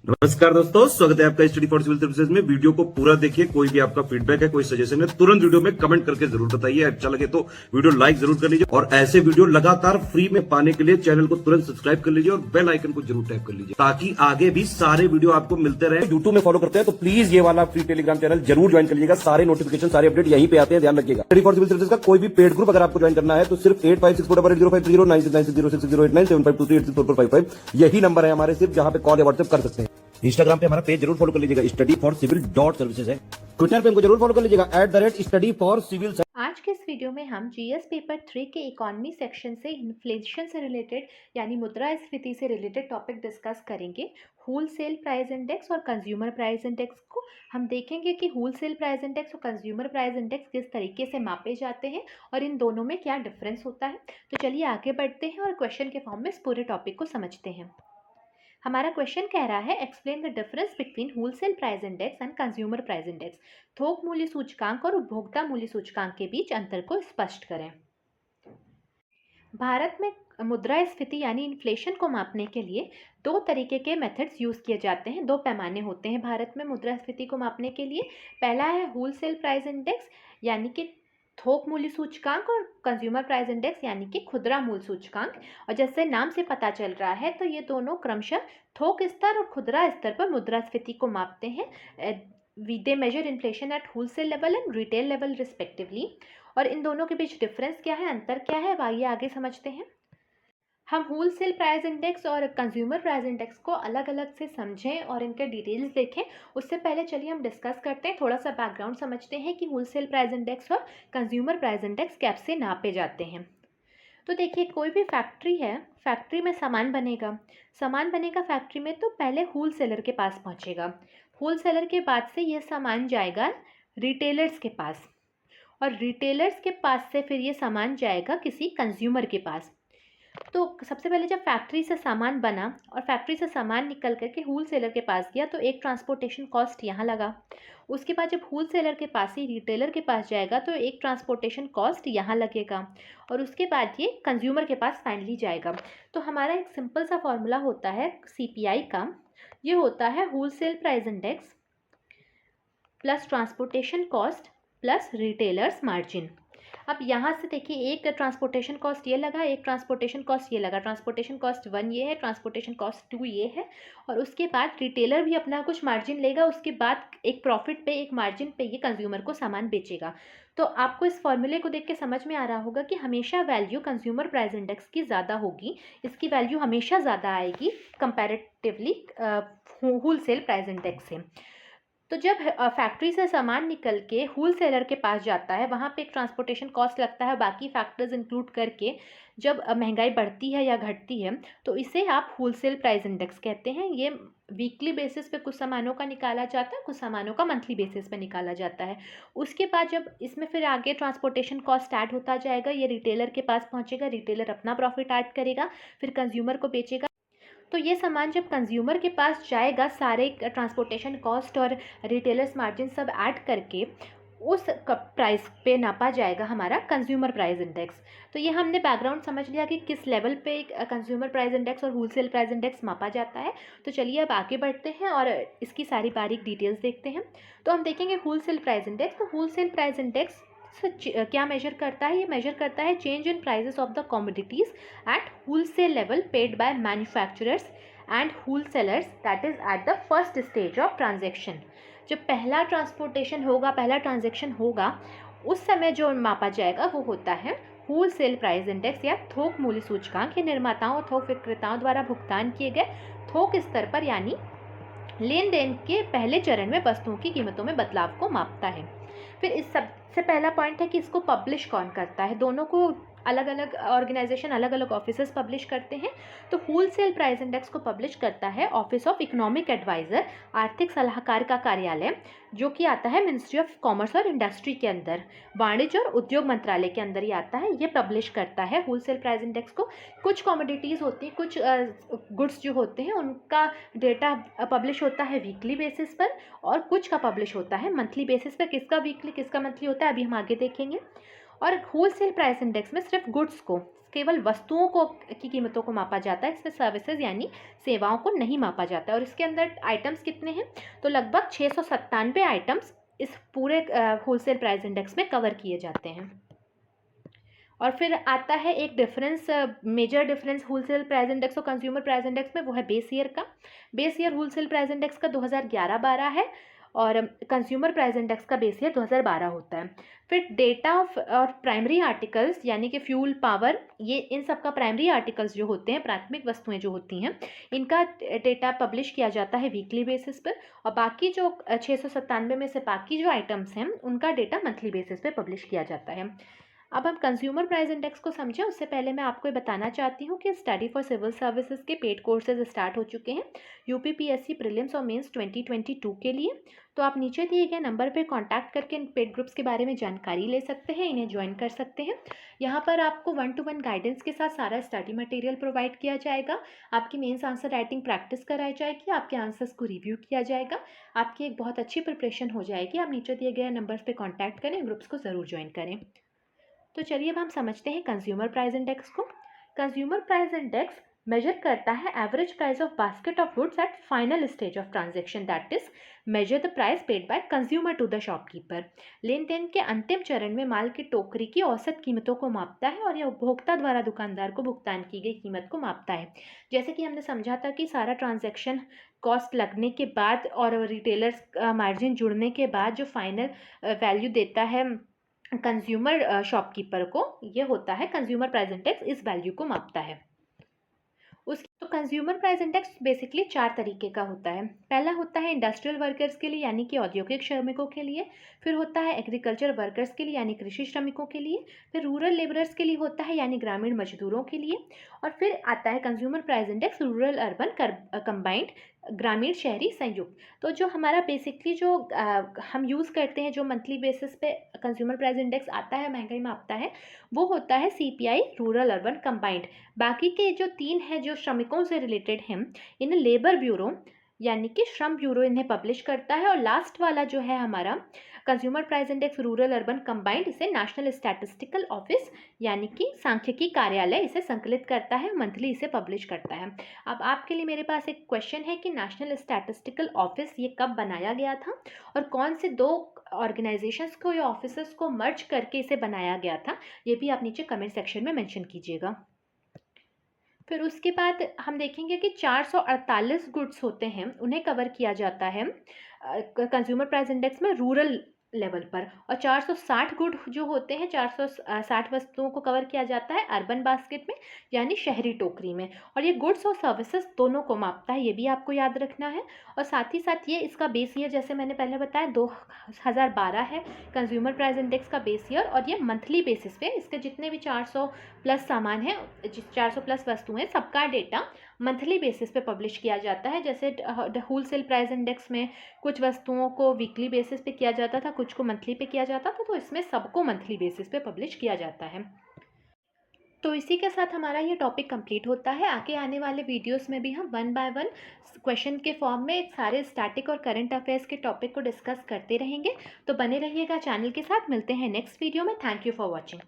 नमस्कार दोस्तों, स्वागत है आपका स्टडी फॉर सिविल सर्विसेज में। वीडियो को पूरा देखिए। कोई भी आपका फीडबैक है, कोई सजेशन है, तुरंत वीडियो में कमेंट करके जरूर बताइए। अच्छा लगे तो वीडियो लाइक जरूर कर लीजिए और ऐसे वीडियो लगातार फ्री में पाने के लिए चैनल को तुरंत सब्सक्राइब कर लीजिए और बेल आइकन को जरूर टैप कर लीजिए ताकि आगे भी सारे वीडियो आपको मिलते रहे। यूट्यूब में फॉलो करते हैं तो प्लीज ये वाला फ्री टेलीग्राम चैनल जरूर ज्वाइन कर लीजिएगा। सारे नोटिफिकेशन, सारे अपडेट यहीं पे आते हैं, ध्यान रखिएगा। स्टडी फॉर सिविल सर्विसेज का कोई भी पेड ग्रुप अगर आपको ज्वाइन करना है तो सिर्फ 856480560609797523864455 यही नंबर है हमारे, सिर्फ जहां पे कॉल या व्हाट्सएप कर सकते हैं। इंस्टाग्राम पे हमारा पेज जरूर फॉलो कर लीजिएगा, स्टडी फॉर सिविल .सर्विसेज है। ट्विटर पे हमको जरूर फॉलो कर लीजिएगा @study for civil। आज के इस वीडियो में हम जीएस पेपर 3 के इकोनॉमी सेक्शन से इन्फ्लेशन से रिलेटेड यानी मुद्रास्फीति से रिलेटेड टॉपिक डिस्कस करेंगे। होलसेल प्राइस इंडेक्स और कंज्यूमर प्राइस इंडेक्स को हम देखेंगे कि होलसेल प्राइस इंडेक्स और कंज्यूमर प्राइस इंडेक्स किस तरीके से मापे जाते हैं और इन दोनों में क्या डिफरेंस होता है। तो चलिए आगे बढ़ते हैं और क्वेश्चन के फॉर्म में इस पूरे टॉपिक को समझते हैं। हमारा क्वेश्चन कह रहा है explain the difference between wholesale price index and consumer price index. थोक मूल्य सूचकांक और उपभोक्ता मूल्य सूचकांक के बीच अंतर को स्पष्ट करें। भारत में मुद्रास्फीति यानी इन्फ्लेशन को मापने के लिए दो तरीके के मेथड्स यूज़ किए जाते हैं। दो पैमाने होते हैं भारत में मुद्रास्फीति को मापने के लिए। पहला है होलसेल प्राइस इंडेक्स यानी कि थोक मूल्य सूचकांक और कंज्यूमर प्राइस इंडेक्स यानी कि खुदरा मूल्य सूचकांक। और जैसे नाम से पता चल रहा है तो ये दोनों क्रमशः थोक स्तर और खुदरा स्तर पर मुद्रास्फीति को मापते हैं। They measure inflation at wholesale level and retail level respectively. और इन दोनों के बीच डिफरेंस क्या है, अंतर क्या है, आइए आगे समझते हैं। हम होलसेल प्राइस इंडेक्स और कंज्यूमर प्राइस इंडेक्स को अलग अलग से समझें और इनके डिटेल्स देखें। उससे पहले चलिए हम डिस्कस करते हैं, थोड़ा सा बैकग्राउंड समझते हैं कि होलसेल प्राइस इंडेक्स और कंज्यूमर प्राइस इंडेक्स कैसे नापे जाते हैं। तो देखिए, कोई भी फैक्ट्री है, फैक्ट्री में सामान बनेगा फैक्ट्री में तो पहले होलसेलर के पास पहुंचेगा। होलसेलर के बाद से ये सामान जाएगा रिटेलर्स के पास और रिटेलर्स के पास से फिर ये सामान जाएगा किसी कंज्यूमर के पास। तो सबसे पहले जब फैक्ट्री से सामान बना और फैक्ट्री से सामान निकल करके होलसेलर के पास गया तो एक ट्रांसपोर्टेशन कॉस्ट यहाँ लगा। उसके बाद जब होलसेलर के पास ही रिटेलर के पास जाएगा तो एक ट्रांसपोर्टेशन कॉस्ट यहाँ लगेगा और उसके बाद ये कंज्यूमर के पास फाइनली जाएगा। तो हमारा एक सिंपल सा फॉर्मूला होता है CPI का। ये होता है wholesale price index plus transportation cost plus retailers margin. अब यहाँ से देखिए, एक ट्रांसपोर्टेशन कॉस्ट ये लगा, एक ट्रांसपोर्टेशन कॉस्ट ये लगा। ट्रांसपोर्टेशन कॉस्ट 1 ये है, ट्रांसपोर्टेशन कॉस्ट 2 ये है। और उसके बाद रिटेलर भी अपना कुछ मार्जिन लेगा, उसके बाद एक प्रॉफिट पे, एक मार्जिन पे ये कंज्यूमर को सामान बेचेगा। तो आपको इस फॉर्मूले को देख के समझ में आ रहा होगा कि हमेशा वैल्यू कंज्यूमर प्राइस इंडेक्स की ज़्यादा होगी। इसकी वैल्यू हमेशा ज़्यादा आएगी कंपैरेटिवली होलसेल प्राइस इंडेक्स से। तो जब फैक्ट्री से सामान निकल के होलसेलर के पास जाता है, वहाँ पे एक ट्रांसपोर्टेशन कॉस्ट लगता है, बाकी फैक्टर्स इंक्लूड करके जब महंगाई बढ़ती है या घटती है तो इसे आप होलसेल प्राइस इंडेक्स कहते हैं। ये वीकली बेसिस पे कुछ सामानों का निकाला जाता है, कुछ सामानों का मंथली बेसिस पे निकाला जाता है। उसके बाद जब इसमें फिर आगे ट्रांसपोर्टेशन कॉस्ट ऐड होता जाएगा, ये रिटेलर के पास पहुँचेगा, रिटेलर अपना प्रॉफिट ऐड करेगा, फिर कंज्यूमर को बेचेगा। तो ये सामान जब कंज्यूमर के पास जाएगा, सारे ट्रांसपोर्टेशन कॉस्ट और रिटेलर्स मार्जिन सब ऐड करके उस प्राइस पे नापा जाएगा हमारा कंज्यूमर प्राइस इंडेक्स। तो ये हमने बैकग्राउंड समझ लिया कि किस लेवल पे कंज्यूमर प्राइस इंडेक्स और होलसेल प्राइस इंडेक्स मापा जाता है। तो चलिए अब आगे बढ़ते हैं और इसकी सारी बारीक डिटेल्स देखते हैं। तो हम देखेंगे होलसेल प्राइस इंडेक्स। तो होलसेल प्राइस इंडेक्स क्या मेजर करता है, ये मेजर करता है change in prices of the commodities at wholesale level paid by manufacturers and wholesalers, that is at the first stage of transaction. जब पहला ट्रांसपोर्टेशन होगा, पहला ट्रांजेक्शन होगा, उस समय जो मापा जाएगा वो होता है होलसेल प्राइस इंडेक्स या थोक मूल्य सूचकांक। ये निर्माताओं और थोक विक्रेताओं द्वारा भुगतान किए गए थोक स्तर पर यानी लेन देन के पहले चरण में वस्तुओं की कीमतों में बदलाव को मापता है। फिर इस सबसे पहला पॉइंट है कि इसको पब्लिश कौन करता है। दोनों को अलग अलग ऑर्गेनाइजेशन, अलग अलग ऑफिसर्स पब्लिश करते हैं। तो होलसेल प्राइस इंडेक्स को पब्लिश करता है ऑफिस ऑफ इकोनॉमिक एडवाइज़र, आर्थिक सलाहकार का कार्यालय, जो कि आता है मिनिस्ट्री ऑफ कॉमर्स और इंडस्ट्री के अंदर, वाणिज्य और उद्योग मंत्रालय के अंदर ही आता है। ये पब्लिश करता है होलसेल प्राइस इंडेक्स को। कुछ कमोडिटीज़ होती हैं, कुछ गुड्स जो होते हैं उनका डेटा पब्लिश होता है वीकली बेसिस पर और कुछ का पब्लिश होता है मंथली बेसिस पर। किसका वीकली किसका मंथली होता है अभी हम आगे देखेंगे। और होलसेल प्राइस इंडेक्स में सिर्फ गुड्स को, केवल वस्तुओं को की कीमतों को मापा जाता है, इसमें सर्विसेज यानी सेवाओं को नहीं मापा जाता है। और इसके अंदर आइटम्स कितने हैं, तो लगभग 697 आइटम्स इस पूरे होलसेल प्राइस इंडेक्स में कवर किए जाते हैं। और फिर आता है एक difference, major difference wholesale price index और कंज्यूमर प्राइस इंडेक्स में, वो है बेस ईयर का। Base year wholesale price index का 2011-12 है और कंज्यूमर प्राइस इंडेक्स का बेस ईयर 2012 होता है। फिर डेटा ऑफ और प्राइमरी आर्टिकल्स यानी कि फ्यूल, पावर, ये इन सब का प्राइमरी आर्टिकल्स जो होते हैं, प्राथमिक वस्तुएं जो होती हैं, इनका डेटा पब्लिश किया जाता है वीकली बेसिस पर। और बाकी जो 697 में से बाकी जो आइटम्स हैं उनका डेटा मंथली बेसिस पे पब्लिश किया जाता है। अब हम कंज्यूमर प्राइस इंडेक्स को समझें उससे पहले मैं आपको ये बताना चाहती हूँ कि स्टडी फॉर सिविल सर्विसेज के पेड कोर्सेज स्टार्ट हो चुके हैं यूपीपीएससी प्रीलिम्स और मेंस 2022 के लिए। तो आप नीचे दिए गए नंबर पर कांटेक्ट करके इन पेड ग्रुप्स के बारे में जानकारी ले सकते हैं, इन्हें ज्वाइन कर सकते हैं। यहाँ पर आपको 1-to-1 गाइडेंस के साथ सारा स्टडी मटेरियल प्रोवाइड किया जाएगा, आपकी मेंस आंसर राइटिंग प्रैक्टिस कराई जाएगी, आपके आंसर्स को रिव्यू किया जाएगा, आपकी एक बहुत अच्छी प्रिपरेशन हो जाएगी। आप नीचे दिए गए नंबर्स पर कॉन्टैक्ट करें, ग्रुप्स को ज़रूर ज्वाइन करें। तो चलिए अब हम समझते हैं कंज्यूमर प्राइस इंडेक्स को। कंज्यूमर प्राइस इंडेक्स मेजर करता है average price of basket of goods at final stage of transaction, that is measure the price paid by consumer to the shopkeeper. लेन देन के अंतिम चरण में माल की टोकरी की औसत कीमतों को मापता है और यह उपभोक्ता द्वारा दुकानदार को भुगतान की गई कीमत को मापता है। जैसे कि हमने समझा था कि सारा ट्रांजैक्शन कॉस्ट लगने के बाद और रिटेलर्स मार्जिन जुड़ने के बाद जो फाइनल वैल्यू देता है कंज्यूमर शॉपकीपर को, ये होता है कंज्यूमर प्राइस इंडेक्स, इस वैल्यू को मापता है। तो कंज्यूमर प्राइस इंडेक्स बेसिकली 4 तरीके का होता है। पहला होता है इंडस्ट्रियल वर्कर्स के लिए यानी कि औद्योगिक श्रमिकों के लिए, फिर होता है एग्रीकल्चर वर्कर्स के लिए यानी कृषि श्रमिकों के लिए, फिर रूरल लेबरर्स के लिए होता है यानी ग्रामीण मजदूरों के लिए, और फिर आता है consumer price index rural urban combined, ग्रामीण शहरी संयुक्त। तो जो हमारा बेसिकली जो हम यूज़ करते हैं, जो मंथली बेसिस पे कंज्यूमर प्राइस इंडेक्स आता है, महंगाई मापता है, वो होता है सीपीआई रूरल अर्बन कंबाइंड। बाकी के जो 3 हैं जो श्रमिकों से रिलेटेड हैं, इन्हें लेबर ब्यूरो यानी कि श्रम ब्यूरो इन्हें पब्लिश करता है। और लास्ट वाला जो है हमारा consumer price index rural urban combined, इसे नेशनल स्टैटिस्टिकल ऑफिस यानी कि सांख्यिकी कार्यालय इसे संकलित करता है, मंथली इसे पब्लिश करता है। अब आपके लिए मेरे पास एक क्वेश्चन है कि नेशनल स्टैटिस्टिकल ऑफिस ये कब बनाया गया था और कौन से 2 ऑर्गेनाइजेशंस को या ऑफिसर्स को मर्ज करके इसे बनाया गया था, ये भी आप नीचे कमेंट सेक्शन में मेंशन कीजिएगा। फिर उसके बाद हम देखेंगे कि 448 गुड्स होते हैं, उन्हें कवर किया जाता है कंज्यूमर प्राइस इंडेक्स में रूरल लेवल पर, और 460 गुड जो होते हैं, 460 वस्तुओं को कवर किया जाता है अर्बन बास्केट में यानी शहरी टोकरी में। और ये गुड्स और सर्विसेज दोनों को मापता है, ये भी आपको याद रखना है। और साथ ही साथ ये इसका बेस ईयर, जैसे मैंने पहले बताया, 2012 है कंज्यूमर प्राइस इंडेक्स का बेस ईयर, और ये मंथली बेसिस पे इसके जितने भी 400 प्लस सामान हैं, 400 प्लस वस्तुएं, सबका डेटा मंथली बेसिस पे पब्लिश किया जाता है। जैसे होलसेल प्राइस इंडेक्स में कुछ वस्तुओं को वीकली बेसिस पे किया जाता था, कुछ को मंथली पे किया जाता था, तो इसमें सबको मंथली बेसिस पे पब्लिश किया जाता है। तो इसी के साथ हमारा ये टॉपिक कंप्लीट होता है। आगे आने वाले वीडियोस में भी हम 1 बाय 1 क्वेश्चन के फॉर्म में सारे स्टैटिक और करंट अफेयर्स के टॉपिक को डिस्कस करते रहेंगे। तो बने रहिएगा चैनल के साथ। मिलते हैं नेक्स्ट वीडियो में। Thank you for watching.